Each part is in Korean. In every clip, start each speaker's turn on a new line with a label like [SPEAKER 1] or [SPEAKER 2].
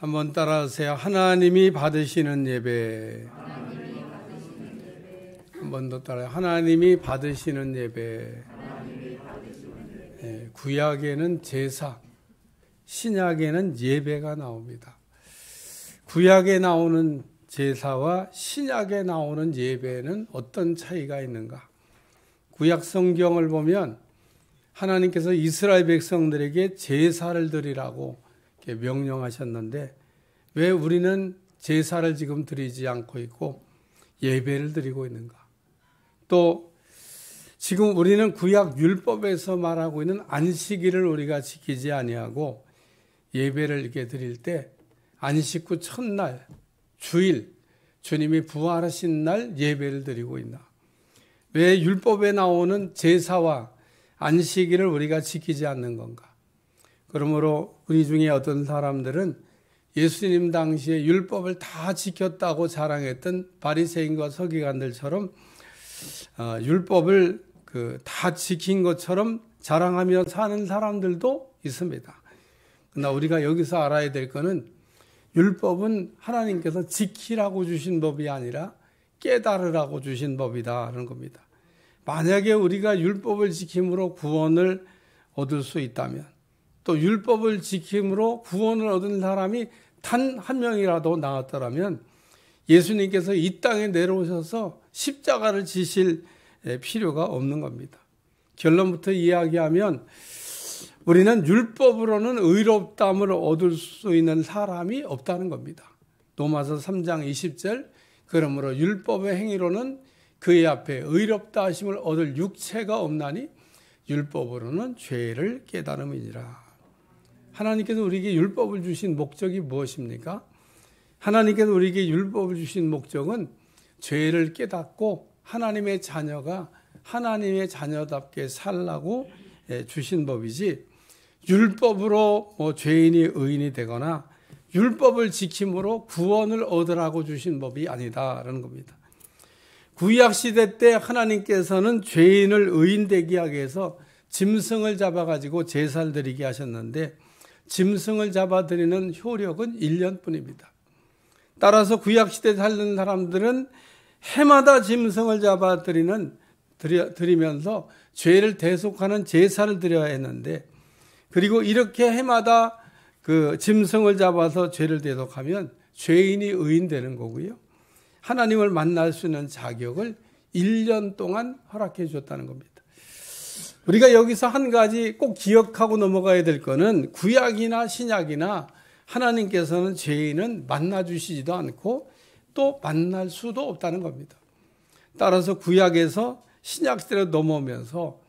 [SPEAKER 1] 한번 따라하세요. 하나님이 받으시는 예배. 한번 더 따라해요. 하나님이 받으시는 예배. 구약에는 제사, 신약에는 예배가 나옵니다. 구약에 나오는 제사와 신약에 나오는 예배는 어떤 차이가 있는가? 구약 성경을 보면 하나님께서 이스라엘 백성들에게 제사를 드리라고 이렇게 명령하셨는데 왜 우리는 제사를 지금 드리지 않고 있고 예배를 드리고 있는가? 또 지금 우리는 구약 율법에서 말하고 있는 안식일을 우리가 지키지 아니하고 예배를 이렇게 드릴 때 안식 후 첫날 주일 주님이 부활하신 날 예배를 드리고 있나? 왜 율법에 나오는 제사와 안식일을 우리가 지키지 않는 건가? 그러므로 우리 중에 어떤 사람들은 예수님 당시에 율법을 다 지켰다고 자랑했던 바리새인과 서기관들처럼 율법을 다 지킨 것처럼 자랑하며 사는 사람들도 있습니다. 그러나 우리가 여기서 알아야 될 것은 율법은 하나님께서 지키라고 주신 법이 아니라 깨달으라고 주신 법이다라는 겁니다. 만약에 우리가 율법을 지킴으로 구원을 얻을 수 있다면 또 율법을 지킴으로 구원을 얻은 사람이 단 한 명이라도 나왔더라면 예수님께서 이 땅에 내려오셔서 십자가를 지실 필요가 없는 겁니다. 결론부터 이야기하면 우리는 율법으로는 의롭다함을 얻을 수 있는 사람이 없다는 겁니다. 로마서 3장 20절 그러므로 율법의 행위로는 그의 앞에 의롭다 하심을 얻을 육체가 없나니 율법으로는 죄를 깨달음이니라. 하나님께서 우리에게 율법을 주신 목적이 무엇입니까? 하나님께서 우리에게 율법을 주신 목적은 죄를 깨닫고 하나님의 자녀가 하나님의 자녀답게 살라고 주신 법이지 율법으로 죄인이 의인이 되거나 율법을 지킴으로 구원을 얻으라고 주신 법이 아니다라는 겁니다. 구약시대 때 하나님께서는 죄인을 의인되게 하기 위해서 짐승을 잡아가지고 제사를 드리게 하셨는데 짐승을 잡아드리는 효력은 1년뿐입니다. 따라서 구약시대에 살던 사람들은 해마다 짐승을 드리면서 죄를 대속하는 제사를 드려야 했는데 그리고 이렇게 해마다 그 짐승을 잡아서 죄를 대속하면 죄인이 의인되는 거고요. 하나님을 만날 수 있는 자격을 1년 동안 허락해 줬다는 겁니다. 우리가 여기서 한 가지 꼭 기억하고 넘어가야 될 거는 구약이나 신약이나 하나님께서는 죄인은 만나주시지도 않고 또 만날 수도 없다는 겁니다. 따라서 구약에서 신약시대로 넘어오면서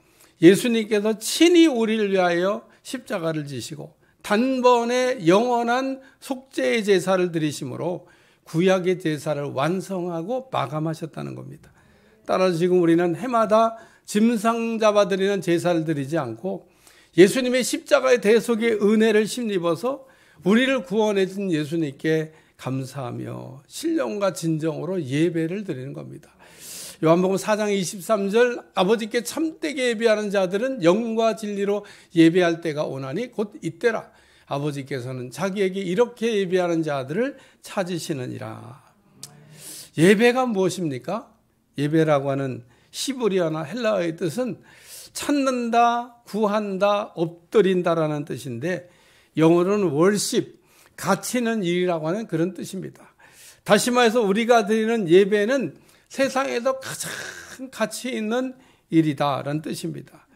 [SPEAKER 1] 예수님께서 친히 우리를 위하여 십자가를 지시고 단번에 영원한 속죄의 제사를 드리심으로 구약의 제사를 완성하고 마감하셨다는 겁니다. 따라서 지금 우리는 해마다 짐승 잡아드리는 제사를 드리지 않고 예수님의 십자가의 대속의 은혜를 힘입어서 우리를 구원해 준 예수님께 감사하며 신령과 진정으로 예배를 드리는 겁니다. 요한복음 4장 23절 아버지께 참되게 예배하는 자들은 영과 진리로 예배할 때가 오나니 곧 이때라. 아버지께서는 자기에게 이렇게 예배하는 자들을 찾으시느니라. 예배가 무엇입니까? 예배라고 하는 히브리어나 헬라어의 뜻은 찾는다, 구한다, 엎드린다라는 뜻인데 영어로는 worship, 가치는 일이라고 하는 그런 뜻입니다. 다시 말해서 우리가 드리는 예배는 세상에서 가장 가치 있는 일이다라는 뜻입니다.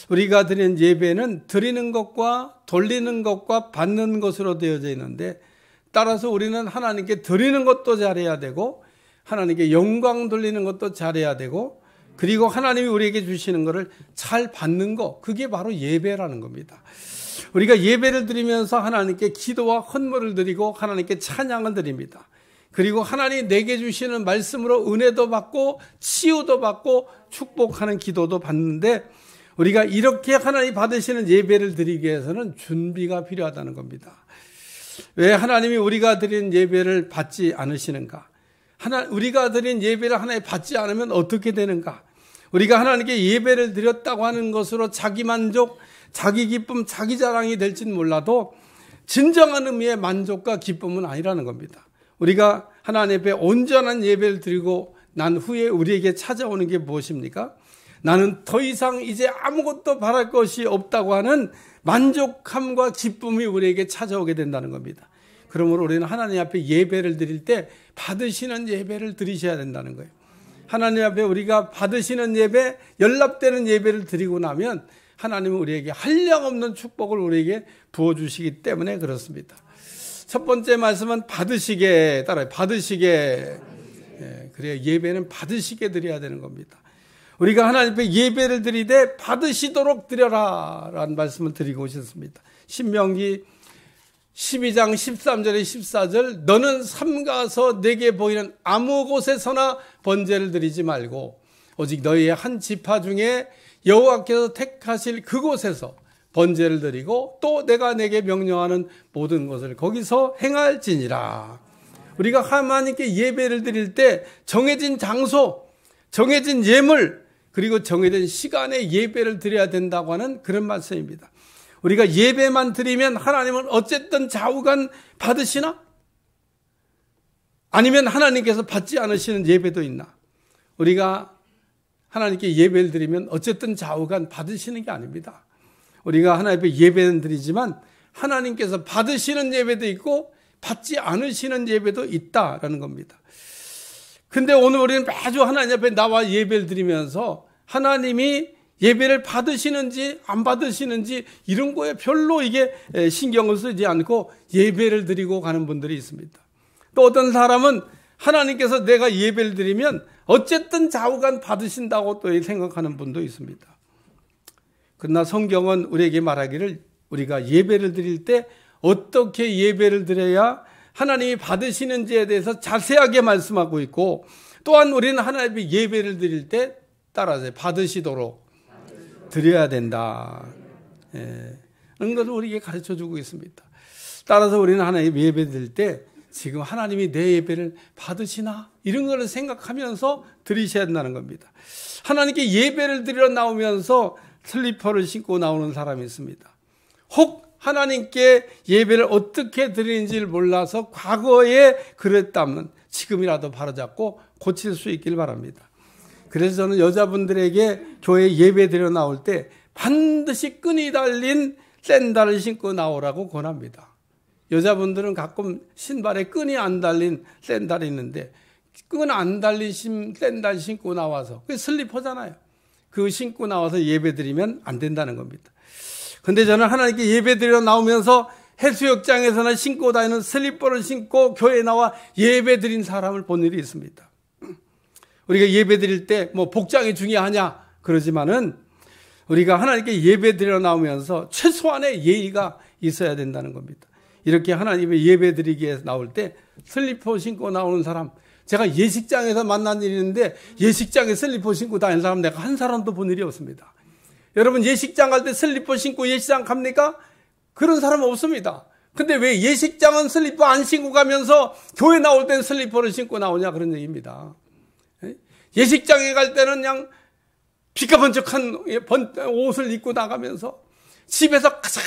[SPEAKER 1] 우리가 드리는 예배는 드리는 것과 돌리는 것과 받는 것으로 되어져 있는데 따라서 우리는 하나님께 드리는 것도 잘해야 되고 하나님께 영광 돌리는 것도 잘해야 되고 그리고 하나님이 우리에게 주시는 것을 잘 받는 것, 그게 바로 예배라는 겁니다. 우리가 예배를 드리면서 하나님께 기도와 헌물을 드리고 하나님께 찬양을 드립니다. 그리고 하나님이 내게 주시는 말씀으로 은혜도 받고 치유도 받고 축복하는 기도도 받는데 우리가 이렇게 하나님 받으시는 예배를 드리기 위해서는 준비가 필요하다는 겁니다. 왜 하나님이 우리가 드리는 예배를 받지 않으시는가? 우리가 드린 예배를 하나님 받지 않으면 어떻게 되는가? 우리가 하나님께 예배를 드렸다고 하는 것으로 자기 만족, 자기 기쁨, 자기 자랑이 될지는 몰라도 진정한 의미의 만족과 기쁨은 아니라는 겁니다. 우리가 하나님 앞에 온전한 예배를 드리고 난 후에 우리에게 찾아오는 게 무엇입니까? 나는 더 이상 이제 아무것도 바랄 것이 없다고 하는 만족함과 기쁨이 우리에게 찾아오게 된다는 겁니다. 그러므로 우리는 하나님 앞에 예배를 드릴 때 받으시는 예배를 드리셔야 된다는 거예요. 하나님 앞에 우리가 받으시는 예배, 연락되는 예배를 드리고 나면 하나님은 우리에게 한량없는 축복을 우리에게 부어주시기 때문에 그렇습니다. 첫 번째 말씀은 받으시게, 따라요. 받으시게. 그래야 예배는 받으시게 드려야 되는 겁니다. 우리가 하나님 앞에 예배를 드리되 받으시도록 드려라 라는 말씀을 드리고 싶습니다. 신명기 12장 13절에 14절, 너는 삼가서 내게 보이는 아무 곳에서나 번제를 드리지 말고 오직 너희의 한 지파 중에 여호와께서 택하실 그곳에서 번제를 드리고 또 내가 내게 명령하는 모든 것을 거기서 행할지니라. 우리가 하나님께 예배를 드릴 때 정해진 장소, 정해진 예물, 그리고 정해진 시간에 예배를 드려야 된다고 하는 그런 말씀입니다. 우리가 예배만 드리면 하나님은 어쨌든 좌우간 받으시나? 아니면 하나님께서 받지 않으시는 예배도 있나? 우리가 하나님께 예배를 드리면 어쨌든 좌우간 받으시는 게 아닙니다. 우리가 하나님 앞에 예배는 드리지만 하나님께서 받으시는 예배도 있고 받지 않으시는 예배도 있다라는 겁니다. 근데 오늘 우리는 매주 하나님 앞에 나와 예배를 드리면서 하나님이 예배를 받으시는지 안 받으시는지 이런 거에 별로 이게 신경을 쓰지 않고 예배를 드리고 가는 분들이 있습니다. 또 어떤 사람은 하나님께서 내가 예배를 드리면 어쨌든 좌우간 받으신다고 또 생각하는 분도 있습니다. 그러나 성경은 우리에게 말하기를 우리가 예배를 드릴 때 어떻게 예배를 드려야 하나님이 받으시는지에 대해서 자세하게 말씀하고 있고, 또한 우리는 하나님의 예배를 드릴 때 따라서 받으시도록 드려야 된다. 그런 것을 우리에게 가르쳐주고 있습니다. 따라서 우리는 하나님 예배 드릴 때 지금 하나님이 내 예배를 받으시나? 이런 걸 생각하면서 드리셔야 된다는 겁니다. 하나님께 예배를 드리러 나오면서 슬리퍼를 신고 나오는 사람이 있습니다. 혹 하나님께 예배를 어떻게 드리는지를 몰라서 과거에 그랬다면 지금이라도 바로잡고 고칠 수 있길 바랍니다. 그래서 저는 여자분들에게 교회 예배 드려 나올 때 반드시 끈이 달린 샌들을 신고 나오라고 권합니다. 여자분들은 가끔 신발에 끈이 안 달린 샌들이 있는데 끈 안 달린 샌들 신고 나와서 그게 슬리퍼잖아요. 그거 신고 나와서 예배 드리면 안 된다는 겁니다. 근데 저는 하나님께 예배 드리러 나오면서 해수욕장에서나 신고 다니는 슬리퍼를 신고 교회에 나와 예배 드린 사람을 본 일이 있습니다. 우리가 예배 드릴 때 뭐 복장이 중요하냐 그러지만은 우리가 하나님께 예배 드리러 나오면서 최소한의 예의가 있어야 된다는 겁니다. 이렇게 하나님의 예배 드리기 위해서 나올 때 슬리퍼 신고 나오는 사람, 제가 예식장에서 만난 일이 있는데 예식장에 슬리퍼 신고 다니는 사람 내가 한 사람도 본 일이 없습니다. 여러분 예식장 갈 때 슬리퍼 신고 예식장 갑니까? 그런 사람 없습니다. 근데 왜 예식장은 슬리퍼 안 신고 가면서 교회 나올 때는 슬리퍼를 신고 나오냐 그런 얘기입니다. 예식장에 갈 때는 그냥 비까번쩍한 옷을 입고 나가면서 집에서 가장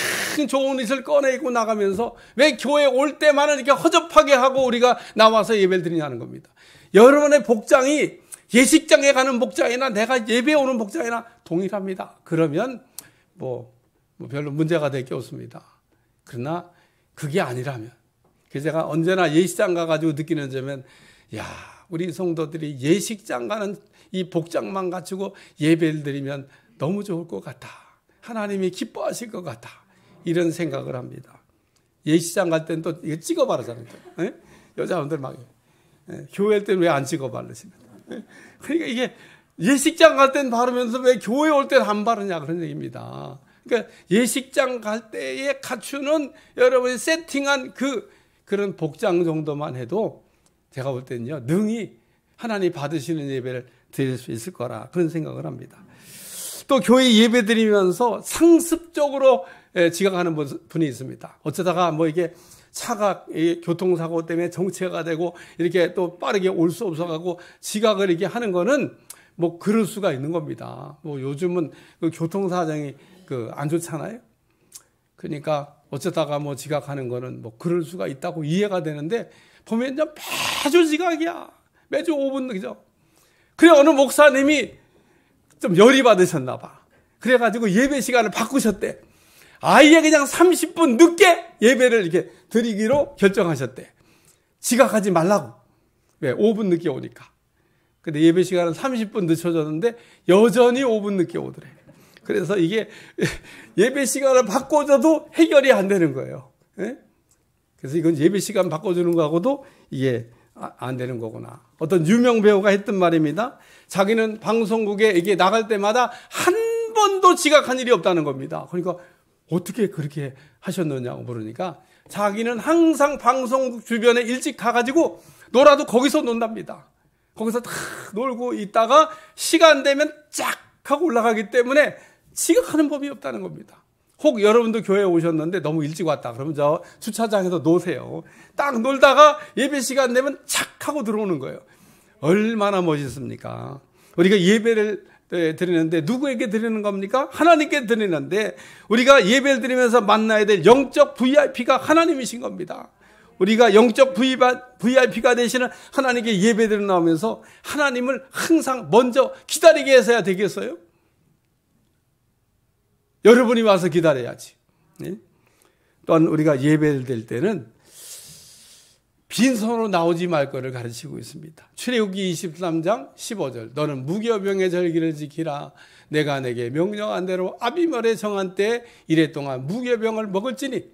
[SPEAKER 1] 좋은 옷을 꺼내 입고 나가면서 왜 교회 올 때만은 이렇게 허접하게 하고 우리가 나와서 예배를 드리냐는 겁니다. 여러분의 복장이 예식장에 가는 복장이나 내가 예배 오는 복장이나 동일합니다. 그러면 뭐 별로 문제가 될 게 없습니다. 그러나 그게 아니라면, 그래서 제가 언제나 예식장 가가지고 느끼는 점은 우리 성도들이 예식장 가는 이 복장만 갖추고 예배를 드리면 너무 좋을 것 같다. 하나님이 기뻐하실 것 같다. 이런 생각을 합니다. 예식장 갈 때는 또 이거 찍어 바르잖아요. 여자분들 막 교회 때는 왜 안 찍어 바르십니까? 그러니까 이게 예식장 갈 때는 바르면서 왜 교회 올 때는 안 바르냐 그런 얘기입니다. 그러니까 예식장 갈 때에 갖추는 여러분이 세팅한 그런 복장 정도만 해도 제가 볼 때는요, 능히 하나님 받으시는 예배를 드릴 수 있을 거라 그런 생각을 합니다. 또 교회 예배 드리면서 상습적으로 지각하는 분이 있습니다. 어쩌다가 뭐 이게 차가 교통사고 때문에 정체가 되고 이렇게 또 빠르게 올 수 없어가고 지각을 이렇게 하는 거는 뭐 그럴 수가 있는 겁니다. 뭐 요즘은 그 교통사정이 안 좋잖아요. 그러니까 어쩌다가 뭐 지각하는 거는 뭐 그럴 수가 있다고 이해가 되는데 보면 매주 지각이야. 매주 5분 늦죠. 그래 어느 목사님이 좀 열이 받으셨나 봐. 그래가지고 예배 시간을 바꾸셨대. 아예 그냥 30분 늦게 예배를 이렇게 드리기로 결정하셨대. 지각하지 말라고. 왜? 5분 늦게 오니까. 근데 예배 시간은 30분 늦춰졌는데 여전히 5분 늦게 오더래. 그래서 이게 예배 시간을 바꿔줘도 해결이 안 되는 거예요. 예? 그래서 이건 예배 시간 바꿔주는 거하고도 이게 안 되는 거구나. 어떤 유명 배우가 했던 말입니다. 자기는 방송국에 이게 나갈 때마다 한 번도 지각한 일이 없다는 겁니다. 그러니까 어떻게 그렇게 하셨느냐고 물으니까 자기는 항상 방송국 주변에 일찍 가가지고 놀아도 거기서 논답니다. 거기서 다 놀고 있다가 시간 되면 쫙 하고 올라가기 때문에 지각하는 법이 없다는 겁니다. 혹 여러분도 교회에 오셨는데 너무 일찍 왔다. 그러면 저 주차장에서 노세요. 딱 놀다가 예배 시간 되면 착 하고 들어오는 거예요. 얼마나 멋있습니까? 우리가 예배를 드리는데 누구에게 드리는 겁니까? 하나님께 드리는데 우리가 예배를 드리면서 만나야 될 영적 VIP가 하나님이신 겁니다. 우리가 영적 VIP가 되시는 하나님께 예배드려 나오면서 하나님을 항상 먼저 기다리게 해서야 되겠어요? 여러분이 와서 기다려야지. 네? 또한 우리가 예배를 드릴 때는 빈손으로 나오지 말 것을 가르치고 있습니다. 출애굽기 23장 15절 너는 무교병의 절기를 지키라. 내가 내게 명령한 대로 아비멜의 정한 때에 이래 동안 무교병을 먹을지니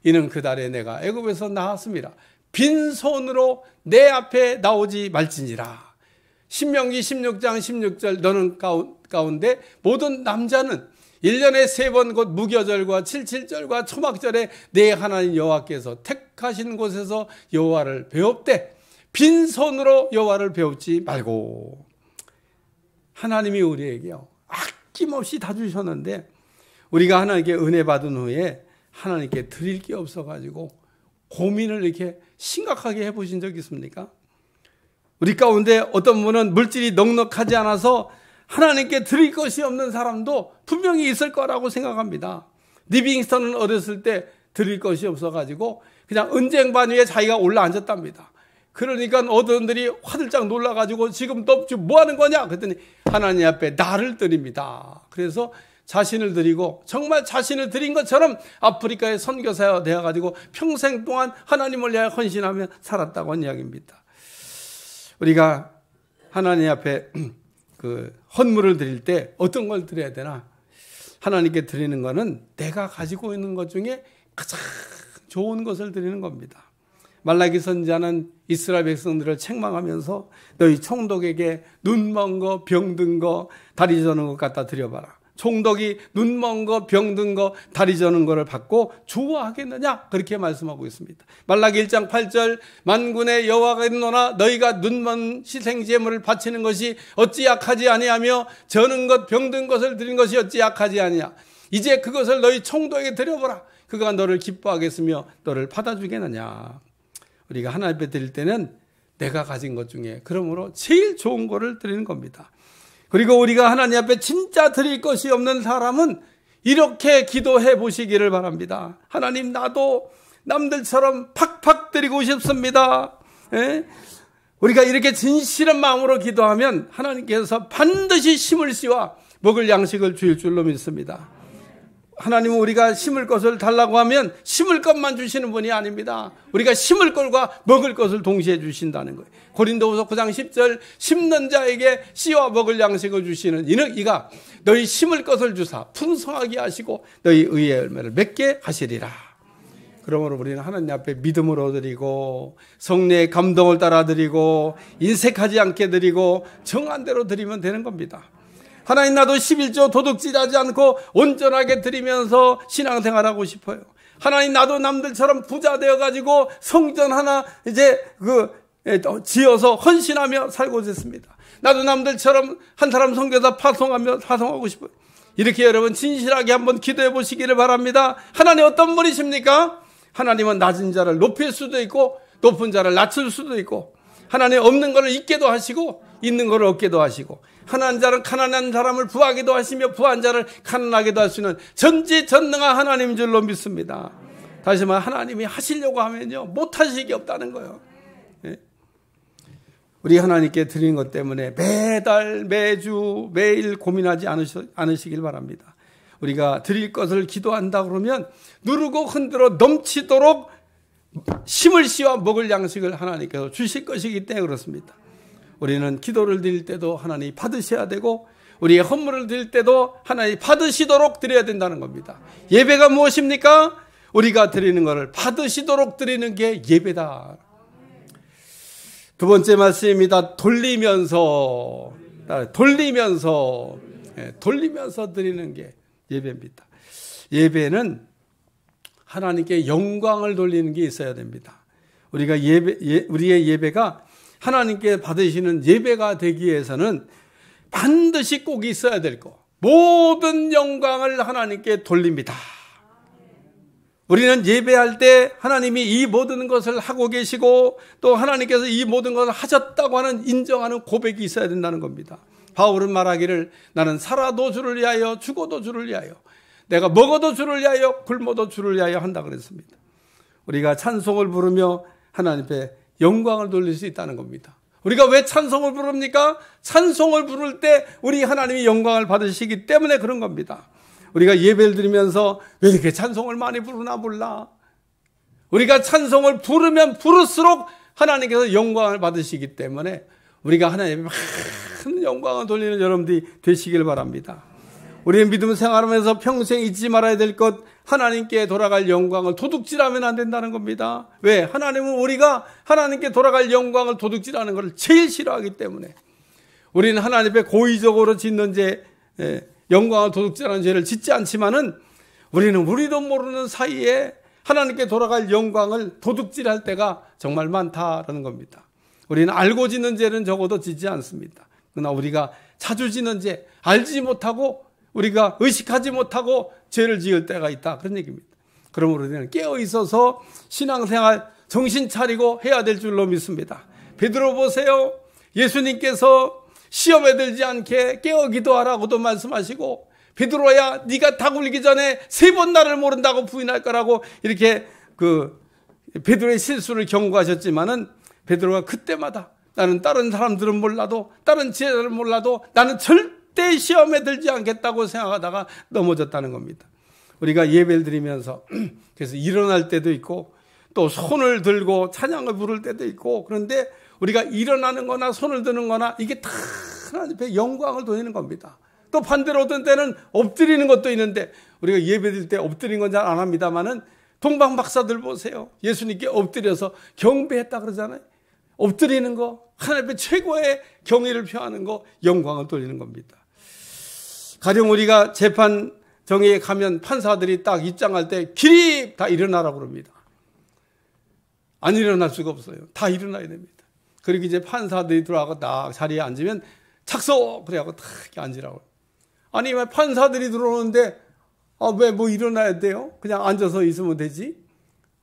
[SPEAKER 1] 이는 그 달에 내가 애굽에서 나왔습니다. 빈손으로 내 앞에 나오지 말지니라. 신명기 16장 16절 너는 가운데 모든 남자는 1년에 3번 곧 무교절과 77절과 초막절에 내 하나님 여호와께서 택하신 곳에서 여호와를 배웁되 빈손으로 여호와를 배우지 말고. 하나님이 우리에게요 아낌없이 다 주셨는데 우리가 하나님께 은혜 받은 후에 하나님께 드릴 게 없어가지고 고민을 이렇게 심각하게 해보신 적 있습니까? 우리 가운데 어떤 분은 물질이 넉넉하지 않아서 하나님께 드릴 것이 없는 사람도 분명히 있을 거라고 생각합니다. 리빙스턴은 어렸을 때 드릴 것이 없어가지고 그냥 은쟁반 위에 자기가 올라앉았답니다. 그러니까 어른들이 화들짝 놀라가지고 지금 너 뭐 하는 거냐? 그랬더니 하나님 앞에 나를 드립니다. 그래서 자신을 드리고 정말 자신을 드린 것처럼 아프리카의 선교사가 되어가지고 평생 동안 하나님을 위하여 헌신하며 살았다고 하는 이야기입니다. 우리가 하나님 앞에 그 헌물을 드릴 때 어떤 걸 드려야 되나? 하나님께 드리는 거는 내가 가지고 있는 것 중에 가장 좋은 것을 드리는 겁니다. 말라기 선지자는 이스라엘 백성들을 책망하면서 너희 총독에게 눈먼 거, 병든 거, 다리 저는 것 갖다 드려봐라. 총독이 눈먼 거, 병든 거, 다리 저는 거를 받고 좋아하겠느냐? 그렇게 말씀하고 있습니다. 말라기 1장 8절 만군의 여호와가 있노라 너희가 눈먼 희생제물을 바치는 것이 어찌 약하지 아니하며 저는 것, 병든 것을 드린 것이 어찌 약하지 아니하. 이제 그것을 너희 총독에게 드려보라. 그가 너를 기뻐하겠으며 너를 받아주겠느냐. 우리가 하나님 앞에 드릴 때는 내가 가진 것 중에 그러므로 제일 좋은 거를 드리는 겁니다. 그리고 우리가 하나님 앞에 진짜 드릴 것이 없는 사람은 이렇게 기도해 보시기를 바랍니다. 하나님 나도 남들처럼 팍팍 드리고 싶습니다. 예? 우리가 이렇게 진실한 마음으로 기도하면 하나님께서 반드시 심을 씨와 먹을 양식을 주실 줄로 믿습니다. 하나님은 우리가 심을 것을 달라고 하면 심을 것만 주시는 분이 아닙니다. 우리가 심을 것과 먹을 것을 동시에 주신다는 거예요. 고린도후서 9장 10절 심는 자에게 씨와 먹을 양식을 주시는 이가 너희 심을 것을 주사 풍성하게 하시고 너희 의의 열매를 맺게 하시리라. 그러므로 우리는 하나님 앞에 믿음으로 드리고 성령의 감동을 따라 드리고 인색하지 않게 드리고 정한 대로 드리면 되는 겁니다. 하나님 나도 11조 도둑질하지 않고 온전하게 드리면서 신앙생활하고 싶어요. 하나님 나도 남들처럼 부자 되어가지고 성전 하나 이제 지어서 헌신하며 살고 있습니다. 나도 남들처럼 한 사람 선교사 파송하고 싶어요. 이렇게 여러분 진실하게 한번 기도해 보시기를 바랍니다. 하나님 어떤 분이십니까? 하나님은 낮은 자를 높일 수도 있고 높은 자를 낮출 수도 있고 하나님 없는 것을 있게도 하시고 있는 것을 얻게도 하시고 가난한 자는 가난한 사람을 부하게도 하시며 부한 자를 가난하게도 하시는 전지전능한 하나님 줄로 믿습니다. 다시 말해 하나님이 하시려고 하면요 못하시기 없다는 거예요. 우리 하나님께 드리는 것 때문에 매달 매주 매일 고민하지 않으시길 바랍니다. 우리가 드릴 것을 기도한다 그러면 누르고 흔들어 넘치도록 힘을 씌워 먹을 양식을 하나님께서 주실 것이기 때문에 그렇습니다. 우리는 기도를 드릴 때도 하나님이 받으셔야 되고 우리의 헌물을 드릴 때도 하나님이 받으시도록 드려야 된다는 겁니다. 예배가 무엇입니까? 우리가 드리는 것을 받으시도록 드리는 게 예배다. 두 번째 말씀입니다. 돌리면서 드리는 게 예배입니다. 예배는 하나님께 영광을 돌리는 게 있어야 됩니다. 우리의 예배가 하나님께 받으시는 예배가 되기 위해서는 반드시 꼭 있어야 될 것. 모든 영광을 하나님께 돌립니다. 우리는 예배할 때 하나님이 이 모든 것을 하고 계시고 또 하나님께서 이 모든 것을 하셨다고 하는 인정하는 고백이 있어야 된다는 겁니다. 바울은 말하기를 나는 살아도 주를 위하여 죽어도 주를 위하여 내가 먹어도 주를 위하여 굶어도 주를 위하여 한다 그랬습니다. 우리가 찬송을 부르며 하나님 앞에 영광을 돌릴 수 있다는 겁니다. 우리가 왜 찬송을 부릅니까? 찬송을 부를 때 우리 하나님이 영광을 받으시기 때문에 그런 겁니다. 우리가 예배를 드리면서 왜 이렇게 찬송을 많이 부르나 몰라. 우리가 찬송을 부르면 부를수록 하나님께서 영광을 받으시기 때문에 우리가 하나님의 많은 영광을 돌리는 여러분들이 되시길 바랍니다. 우리의 믿음 생활하면서 평생 잊지 말아야 될 것, 하나님께 돌아갈 영광을 도둑질하면 안 된다는 겁니다. 왜? 하나님은 우리가 하나님께 돌아갈 영광을 도둑질하는 것을 제일 싫어하기 때문에 우리는 하나님 앞에 고의적으로 짓는 죄, 영광을 도둑질하는 죄를 짓지 않지만은 우리는 우리도 모르는 사이에 하나님께 돌아갈 영광을 도둑질할 때가 정말 많다라는 겁니다. 우리는 알고 짓는 죄는 적어도 짓지 않습니다. 그러나 우리가 자주 짓는 죄, 알지 못하고 우리가 의식하지 못하고 죄를 지을 때가 있다. 그런 얘기입니다. 그러므로 우리는 깨어 있어서 신앙생활 정신 차리고 해야 될 줄로 믿습니다. 베드로 보세요. 예수님께서 시험에 들지 않게 깨어 기도하라고도 말씀하시고 베드로야 네가 닭 울기 전에 3번 나를 모른다고 부인할 거라고 이렇게 베드로의 실수를 경고하셨지만은 베드로가 그때마다 나는 다른 사람들은 몰라도 다른 지혜들은 몰라도 나는 절대 시험에 들지 않겠다고 생각하다가 넘어졌다는 겁니다. 우리가 예배를 드리면서 그래서 일어날 때도 있고 또 손을 들고 찬양을 부를 때도 있고 그런데 우리가 일어나는 거나 손을 드는 거나 이게 다 하나님 앞에 영광을 돌리는 겁니다. 또 반대로 어떤 때는 엎드리는 것도 있는데 우리가 예배 드릴 때 엎드리는 건 잘 안 합니다만은 동방 박사들 보세요. 예수님께 엎드려서 경배했다 그러잖아요. 엎드리는 거 하나님 앞에 최고의 경의를 표하는 거 영광을 돌리는 겁니다. 가령 우리가 재판정에 가면 판사들이 딱 입장할 때 기립 다 일어나라고 그럽니다. 안 일어날 수가 없어요. 다 일어나야 됩니다. 그리고 이제 판사들이 들어가고 딱 자리에 앉으면 착석 그래갖고 딱 이렇게 앉으라고. 아니 왜 판사들이 들어오는데 왜 뭐 일어나야 돼요? 그냥 앉아서 있으면 되지.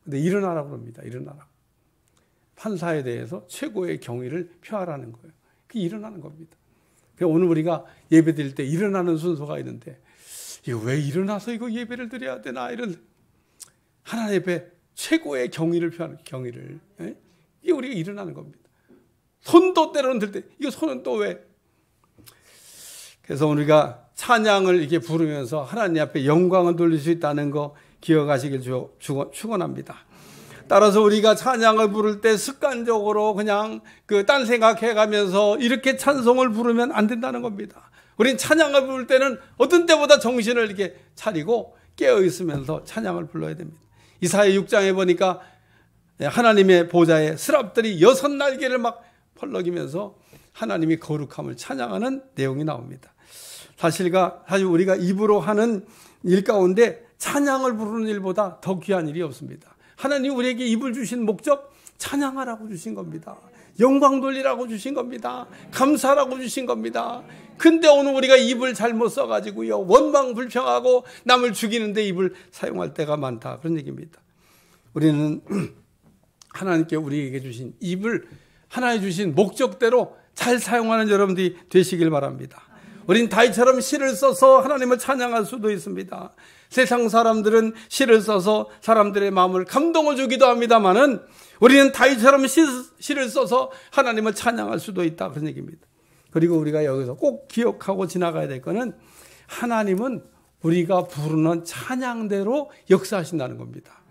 [SPEAKER 1] 근데 일어나라고 합니다. 일어나라고. 판사에 대해서 최고의 경의를 표하라는 거예요. 그게 일어나는 겁니다. 오늘 우리가 예배 드릴 때 일어나는 순서가 있는데 이거 왜 일어나서 이거 예배를 드려야 되나 이런 하나님 앞에 최고의 경의를 표하는 경의를 이게 우리가 일어나는 겁니다. 손도 때로는 들 때 이거 손은 또 왜? 그래서 우리가 찬양을 이렇게 부르면서 하나님 앞에 영광을 돌릴 수 있다는 거 기억하시길 축원합니다. 따라서 우리가 찬양을 부를 때 습관적으로 그냥 딴 생각해가면서 이렇게 찬송을 부르면 안 된다는 겁니다. 우린 찬양을 부를 때는 어떤 때보다 정신을 이렇게 차리고 깨어 있으면서 찬양을 불러야 됩니다. 이사야 6장에 보니까 하나님의 보좌에 스랍들이 6날개를 막 펄럭이면서 하나님이 거룩함을 찬양하는 내용이 나옵니다. 사실 우리가 입으로 하는 일 가운데 찬양을 부르는 일보다 더 귀한 일이 없습니다. 하나님 우리에게 입을 주신 목적 찬양하라고 주신 겁니다. 영광 돌리라고 주신 겁니다. 감사라고 주신 겁니다. 근데 오늘 우리가 입을 잘못 써가지고요 원망불평하고 남을 죽이는데 입을 사용할 때가 많다 그런 얘기입니다. 우리는 하나님께 우리에게 주신 입을 하나님 주신 목적대로 잘 사용하는 여러분들이 되시길 바랍니다. 우린 다윗처럼 시를 써서 하나님을 찬양할 수도 있습니다. 세상 사람들은 시를 써서 사람들의 마음을 감동을 주기도 합니다만은 우리는 다윗처럼 시를 써서 하나님을 찬양할 수도 있다, 그런 얘기입니다. 그리고 우리가 여기서 꼭 기억하고 지나가야 될 거는 하나님은 우리가 부르는 찬양대로 역사하신다는 겁니다.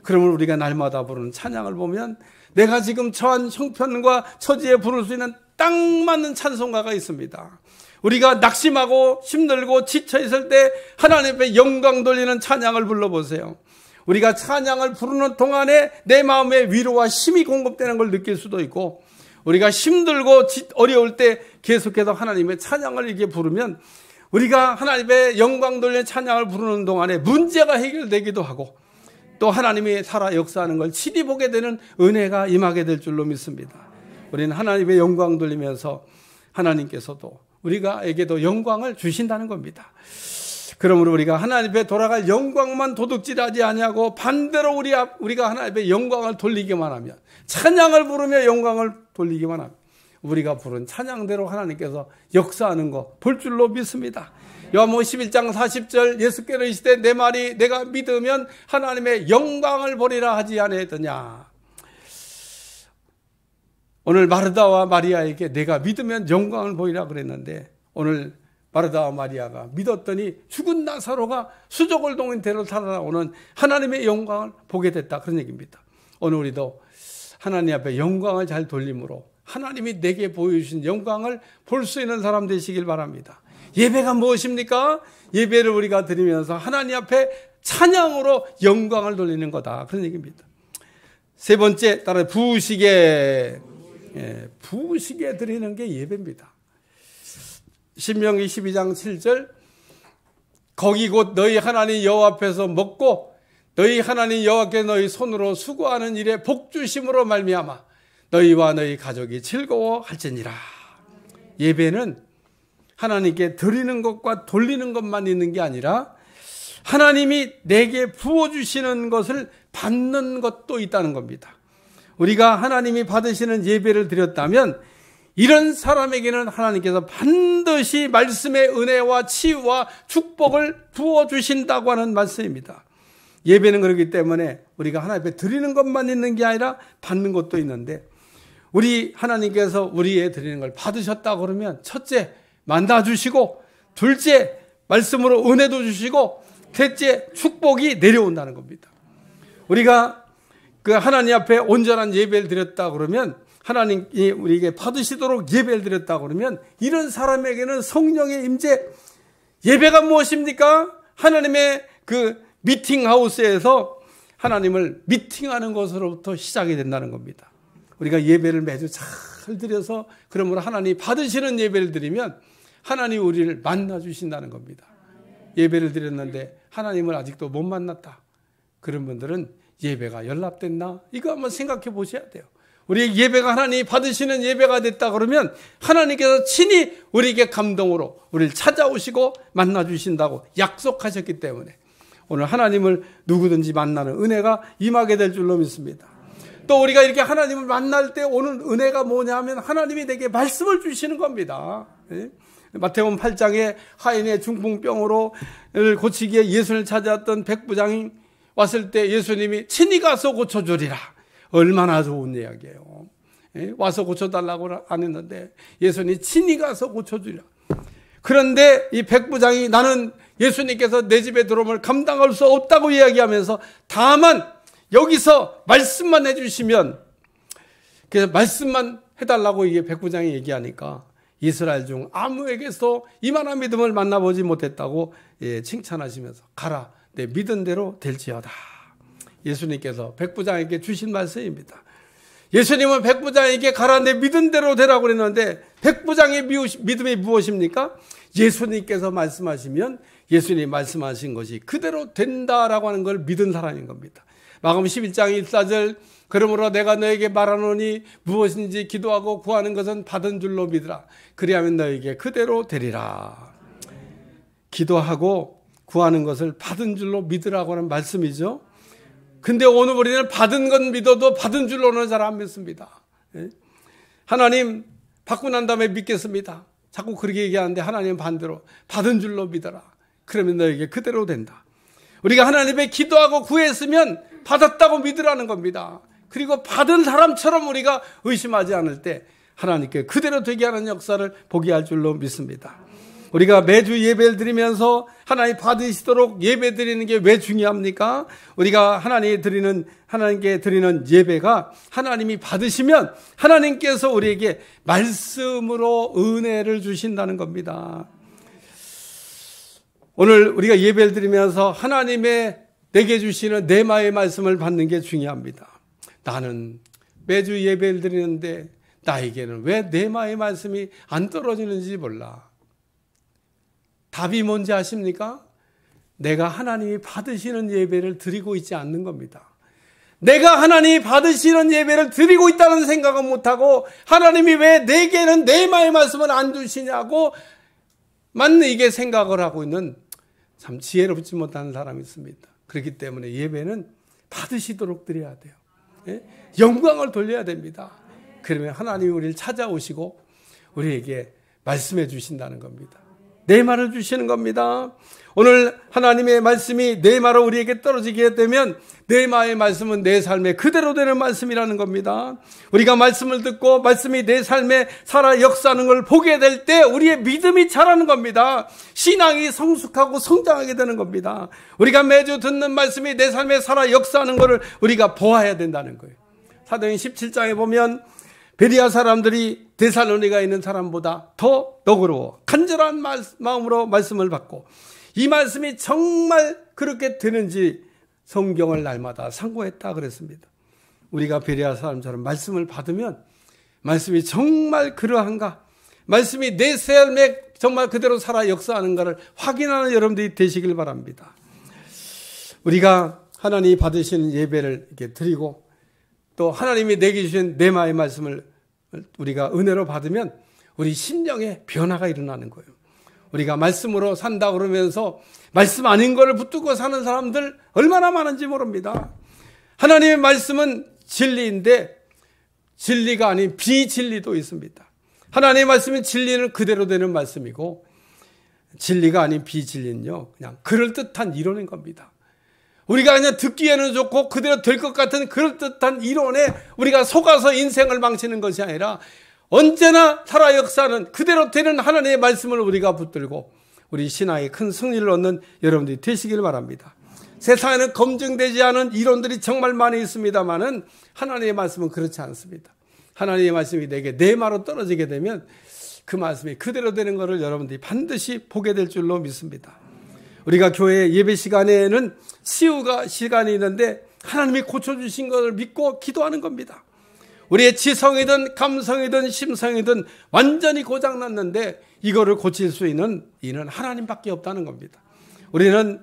[SPEAKER 1] 그러면 우리가 날마다 부르는 찬양을 보면 내가 지금 처한 형편과 처지에 부를 수 있는 딱 맞는 찬송가가 있습니다. 우리가 낙심하고 힘들고 지쳐있을 때 하나님 앞에 영광 돌리는 찬양을 불러보세요. 우리가 찬양을 부르는 동안에 내 마음에 위로와 힘이 공급되는 걸 느낄 수도 있고, 우리가 힘들고 어려울 때 계속해서 하나님의 찬양을 이렇게 부르면 우리가 하나님의 영광 돌리는 찬양을 부르는 동안에 문제가 해결되기도 하고 또 하나님이 살아 역사하는 걸 친히 보게 되는 은혜가 임하게 될 줄로 믿습니다. 우리는 하나님의 영광 돌리면서 하나님께서도 우리가에게도 영광을 주신다는 겁니다. 그러므로 우리가 하나님 앞에 돌아갈 영광만 도둑질하지 아니하고 반대로 우리가 하나님 앞에 영광을 돌리기만 하면, 찬양을 부르며 영광을 돌리기만 하면 우리가 부른 찬양대로 하나님께서 역사하는 거 볼 줄로 믿습니다. 요한복음 11장 40절 예수께서 이르시되 내 말이 내가 믿으면 하나님의 영광을 보리라 하지 아니했더냐. 오늘 마르다와 마리아에게 내가 믿으면 영광을 보이라 그랬는데, 오늘 마르다와 마리아가 믿었더니 죽은 나사로가 수족을 동인 대로 살아나오는 하나님의 영광을 보게 됐다, 그런 얘기입니다. 오늘 우리도 하나님 앞에 영광을 잘 돌림으로 하나님이 내게 보여주신 영광을 볼 수 있는 사람 되시길 바랍니다. 예배가 무엇입니까? 예배를 우리가 드리면서 하나님 앞에 찬양으로 영광을 돌리는 거다, 그런 얘기입니다. 세 번째, 따라 부으시게 드리는 게 예배입니다. 신명기 12장 7절 거기 곧 너희 하나님 여호와 앞에서 먹고 너희 하나님 여호와께 너희 손으로 수고하는 일에 복주심으로 말미암아 너희와 너희 가족이 즐거워할지니라. 예배는 하나님께 드리는 것과 돌리는 것만 있는 게 아니라 하나님이 내게 부어주시는 것을 받는 것도 있다는 겁니다. 우리가 하나님이 받으시는 예배를 드렸다면 이런 사람에게는 하나님께서 반드시 말씀의 은혜와 치유와 축복을 부어주신다고 하는 말씀입니다. 예배는 그렇기 때문에 우리가 하나님 앞에 드리는 것만 있는 게 아니라 받는 것도 있는데, 우리 하나님께서 우리의 드리는 걸 받으셨다 그러면 첫째 만나주시고, 둘째 말씀으로 은혜도 주시고, 셋째 축복이 내려온다는 겁니다. 우리가 그 하나님 앞에 온전한 예배를 드렸다 그러면, 하나님이 우리에게 받으시도록 예배를 드렸다 그러면 이런 사람에게는 성령의 임재, 예배가 무엇입니까? 하나님의 그 미팅하우스에서 하나님을 미팅하는 것으로부터 시작이 된다는 겁니다. 우리가 예배를 매주 잘 드려서 그러므로 하나님이 받으시는 예배를 드리면 하나님이 우리를 만나주신다는 겁니다. 예배를 드렸는데 하나님을 아직도 못 만났다, 그런 분들은 예배가 연락됐나? 이거 한번 생각해 보셔야 돼요. 우리 예배가 하나님이 받으시는 예배가 됐다 그러면 하나님께서 친히 우리에게 감동으로 우리를 찾아오시고 만나주신다고 약속하셨기 때문에 오늘 하나님을 누구든지 만나는 은혜가 임하게 될 줄로 믿습니다. 또 우리가 이렇게 하나님을 만날 때 오는 은혜가 뭐냐 하면 하나님이 내게 말씀을 주시는 겁니다. 마태복음 8장에 하인의 중풍병으로 고치기에 예수를 찾아왔던 백부장이 왔을 때 예수님이 친히 가서 고쳐주리라. 얼마나 좋은 이야기예요. 와서 고쳐달라고 안 했는데 예수님이 친히 가서 고쳐주리라. 그런데 이 백부장이 나는 예수님께서 내 집에 들어오면 감당할 수 없다고 이야기하면서 다만 여기서 말씀만 해주시면, 그래서 말씀만 해달라고 이게 백부장이 얘기하니까 이스라엘 중 아무에게서 이만한 믿음을 만나보지 못했다고 칭찬하시면서 가라, 내 믿은 대로 될지어다. 예수님께서 백부장에게 주신 말씀입니다. 예수님은 백부장에게 가라, 내 믿은 대로 되라고 그랬는데 백부장의 믿음이 무엇입니까? 예수님께서 말씀하시면 예수님이 말씀하신 것이 그대로 된다라고 하는 걸 믿은 사람인 겁니다. 마가복음 11장 14절 그러므로 내가 너에게 말하노니 무엇인지 기도하고 구하는 것은 받은 줄로 믿으라. 그리하면 너에게 그대로 되리라. 기도하고 구하는 것을 받은 줄로 믿으라고 하는 말씀이죠. 근데 오늘 우리는 받은 건 믿어도 받은 줄로는 잘 안 믿습니다. 하나님 받고 난 다음에 믿겠습니다. 자꾸 그렇게 얘기하는데 하나님은 반대로 받은 줄로 믿어라. 그러면 너에게 그대로 된다. 우리가 하나님께 기도하고 구했으면 받았다고 믿으라는 겁니다. 그리고 받은 사람처럼 우리가 의심하지 않을 때 하나님께 그대로 되게 하는 역사를 보게 할 줄로 믿습니다. 우리가 매주 예배를 드리면서 하나님 받으시도록 예배 드리는 게 왜 중요합니까? 우리가 하나님께 드리는 예배가 하나님이 받으시면 하나님께서 우리에게 말씀으로 은혜를 주신다는 겁니다. 오늘 우리가 예배를 드리면서 하나님의 내게 주시는 내마의 말씀을 받는 게 중요합니다. 나는 매주 예배를 드리는데 나에게는 왜 내마의 말씀이 안 떨어지는지 몰라. 답이 뭔지 아십니까? 내가 하나님이 받으시는 예배를 드리고 있지 않는 겁니다. 내가 하나님이 받으시는 예배를 드리고 있다는 생각은 못하고 하나님이 왜 내게는 내마의 말씀을 안 주시냐고 이게 생각을 하고 있는 참 지혜롭지 못한 사람이 있습니다. 그렇기 때문에 예배는 받으시도록 드려야 돼요. 예? 영광을 돌려야 됩니다. 그러면 하나님이 우리를 찾아오시고 우리에게 말씀해 주신다는 겁니다. 내 말을 주시는 겁니다. 오늘 하나님의 말씀이 내 말로 우리에게 떨어지게 되면 내 마의 말씀은 내 삶에 그대로 되는 말씀이라는 겁니다. 우리가 말씀을 듣고 말씀이 내 삶에 살아 역사하는 걸 보게 될 때 우리의 믿음이 자라는 겁니다. 신앙이 성숙하고 성장하게 되는 겁니다. 우리가 매주 듣는 말씀이 내 삶에 살아 역사하는 것을 우리가 보아야 된다는 거예요. 사도행 17장에 보면 베리아 사람들이 데살로니가에 있는 사람보다 더 너그러워 간절한 마음으로 말씀을 받고 이 말씀이 정말 그렇게 되는지 성경을 날마다 상고했다 그랬습니다. 우리가 베리아 사람처럼 말씀을 받으면 말씀이 정말 그러한가, 말씀이 내 삶에 정말 그대로 살아 역사하는가를 확인하는 여러분들이 되시길 바랍니다. 우리가 하나님이 받으시는 예배를 이렇게 드리고 또 하나님이 내게 주신 내마의 말씀을 우리가 은혜로 받으면 우리 심령에 변화가 일어나는 거예요. 우리가 말씀으로 산다 그러면서 말씀 아닌 거를 붙들고 사는 사람들 얼마나 많은지 모릅니다. 하나님의 말씀은 진리인데 진리가 아닌 비진리도 있습니다. 하나님의 말씀은 진리는 그대로 되는 말씀이고 진리가 아닌 비진리는요 그냥 그럴듯한 이론인 겁니다. 우리가 그냥 듣기에는 좋고 그대로 될 것 같은 그럴듯한 이론에 우리가 속아서 인생을 망치는 것이 아니라 언제나 살아 역사는 그대로 되는 하나님의 말씀을 우리가 붙들고 우리 신앙에 큰 승리를 얻는 여러분들이 되시길 바랍니다. 세상에는 검증되지 않은 이론들이 정말 많이 있습니다만은 하나님의 말씀은 그렇지 않습니다. 하나님의 말씀이 내게 내 말로 떨어지게 되면 그 말씀이 그대로 되는 것을 여러분들이 반드시 보게 될 줄로 믿습니다. 우리가 교회 예배 시간에는 치유가 시간이 있는데 하나님이 고쳐주신 것을 믿고 기도하는 겁니다. 우리의 지성이든 감성이든 심성이든 완전히 고장났는데 이거를 고칠 수 있는 이는 하나님밖에 없다는 겁니다. 우리는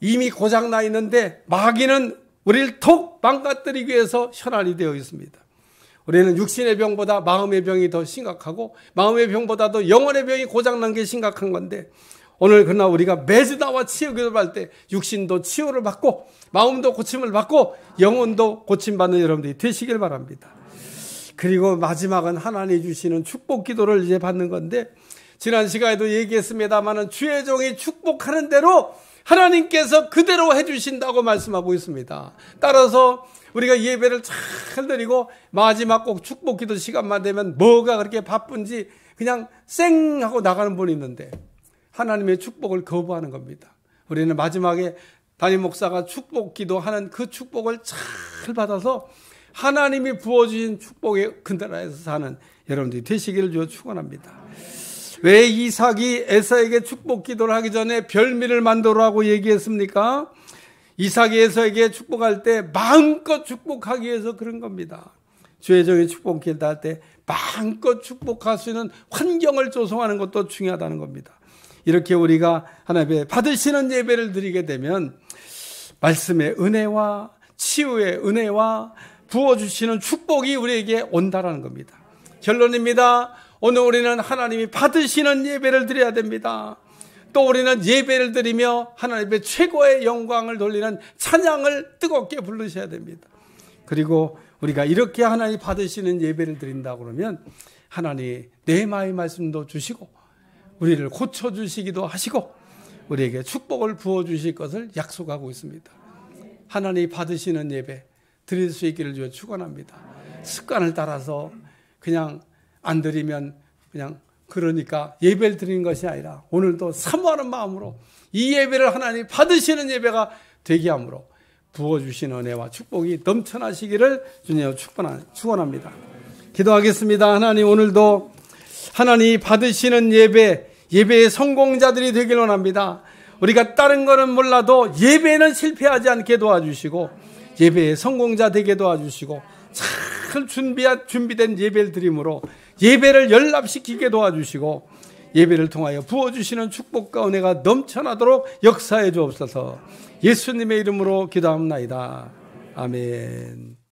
[SPEAKER 1] 이미 고장나 있는데 마귀는 우리를 더욱 망가뜨리기 위해서 혈안이 되어 있습니다. 우리는 육신의 병보다 마음의 병이 더 심각하고 마음의 병보다도 영혼의 병이 고장난 게 심각한 건데 오늘 그러나 우리가 매주 나와 치유기도를 할 때 육신도 치유를 받고 마음도 고침을 받고 영혼도 고침받는 여러분들이 되시길 바랍니다. 그리고 마지막은 하나님이 주시는 축복 기도를 이제 받는 건데 지난 시간에도 얘기했습니다마는 주의 종이 축복하는 대로 하나님께서 그대로 해주신다고 말씀하고 있습니다. 따라서 우리가 예배를 잘 드리고 마지막 꼭 축복 기도 시간만 되면 뭐가 그렇게 바쁜지 그냥 쌩 하고 나가는 분이 있는데 하나님의 축복을 거부하는 겁니다. 우리는 마지막에 담임 목사가 축복 기도하는 그 축복을 잘 받아서 하나님이 부어주신 축복의 근대라에서 사는 여러분들이 되시기를 축원합니다. 왜 이삭이 에서에게 축복 기도를 하기 전에 별미를 만들어라고 얘기했습니까? 이삭이 에서에게 축복할 때 마음껏 축복하기 위해서 그런 겁니다. 주의 종이 축복 기도할 때 마음껏 축복할 수 있는 환경을 조성하는 것도 중요하다는 겁니다. 이렇게 우리가 하나님의 받으시는 예배를 드리게 되면 말씀의 은혜와 치유의 은혜와 부어주시는 축복이 우리에게 온다라는 겁니다. 결론입니다. 오늘 우리는 하나님이 받으시는 예배를 드려야 됩니다. 또 우리는 예배를 드리며 하나님의 최고의 영광을 돌리는 찬양을 뜨겁게 부르셔야 됩니다. 그리고 우리가 이렇게 하나님 받으시는 예배를 드린다 그러면 하나님 내마의 말씀도 주시고 우리를 고쳐주시기도 하시고 우리에게 축복을 부어주실 것을 약속하고 있습니다. 하나님 받으시는 예배 드릴 수 있기를 주여 축원합니다. 습관을 따라서 그냥 안 드리면 그냥 그러니까 예배를 드리는 것이 아니라 오늘도 사모하는 마음으로 이 예배를 하나님 받으시는 예배가 되게 함으로 부어주시는 은혜와 축복이 넘쳐나시기를 주님 축원합니다. 기도하겠습니다. 하나님 오늘도 하나님 받으시는 예배의 성공자들이 되길 원합니다. 우리가 다른 거는 몰라도 예배는 실패하지 않게 도와주시고 예배의 성공자 되게 도와주시고 잘 준비된 예배를 드림으로 예배를 연락시키게 도와주시고 예배를 통하여 부어주시는 축복과 은혜가 넘쳐나도록 역사해 주옵소서. 예수님의 이름으로 기도합나이다. 아멘.